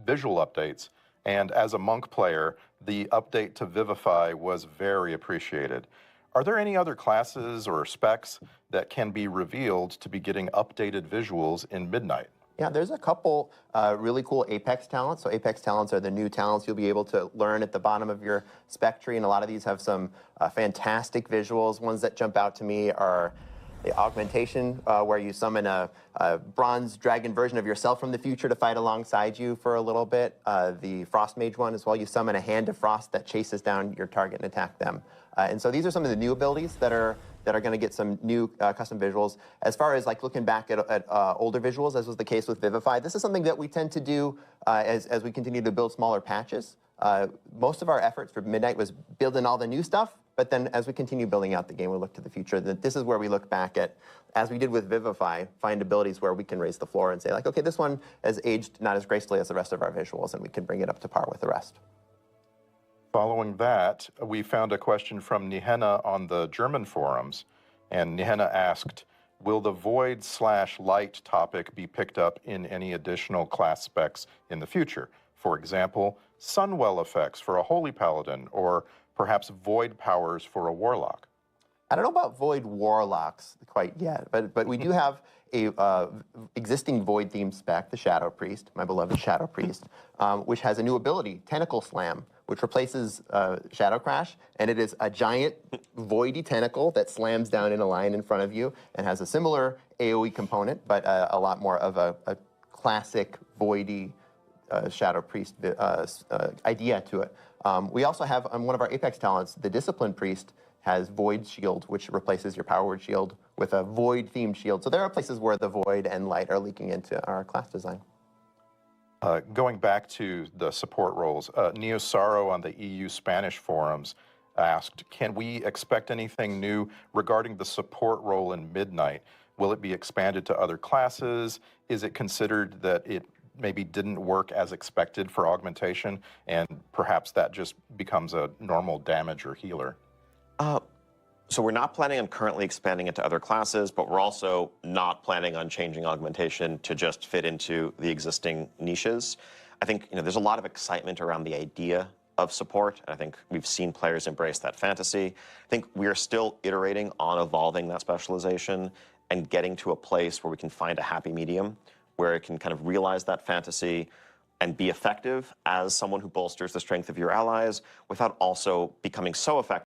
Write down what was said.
visual updates, and as a monk player, the update to Vivify was very appreciated. Are there any other classes or specs that can be revealed to be getting updated visuals in Midnight? Yeah, there's a couple really cool Apex talents. So Apex talents are the new talents you'll be able to learn at the bottom of your spec tree, and a lot of these have some fantastic visuals. Ones that jump out to me are the augmentation, where you summon a bronze dragon version of yourself from the future to fight alongside you for a little bit. The Frost Mage one as well, you summon a hand of frost that chases down your target and attack them. And so these are some of the new abilities that are going to get some new custom visuals. As far as like looking back at older visuals, as was the case with Vivify, this is something that we tend to do as we continue to build smaller patches. Most of our efforts for Midnight was building all the new stuff, but then as we continue building out the game, we look to the future. This is where we look back at, as we did with Vivify, find abilities where we can raise the floor and say, like, okay, this one has aged not as gracefully as the rest of our visuals, and we can bring it up to par with the rest. Following that, we found a question from Nihenna on the German forums, and Nihenna asked, will the void/light topic be picked up in any additional class specs in the future? For example, Sunwell effects for a Holy Paladin, or perhaps void powers for a Warlock? I don't know about void warlocks quite yet, but we do have a existing void themed spec, the Shadow Priest, my beloved Shadow Priest, which has a new ability, Tentacle Slam, which replaces Shadow Crash, and it is a giant voidy tentacle that slams down in a line in front of you and has a similar AoE component, but a lot more of a classic voidy Shadow Priest idea to it. We also have on one of our Apex talents, the Discipline Priest has Void Shield, which replaces your Power Word Shield with a Void-themed shield. So there are places where the Void and Light are leaking into our class design. Going back to the support roles, Neo Saro on the EU Spanish forums asked, can we expect anything new regarding the support role in Midnight? Will it be expanded to other classes? Is it considered that it maybe didn't work as expected for augmentation, and perhaps that just becomes a normal damage or healer? So we're not planning on currently expanding it to other classes, but we're also not planning on changing augmentation to just fit into the existing niches. I think there's a lot of excitement around the idea of support, and I think we've seen players embrace that fantasy. I think we are still iterating on evolving that specialization and getting to a place where we can find a happy medium, where it can kind of realize that fantasy and be effective as someone who bolsters the strength of your allies without also becoming so effective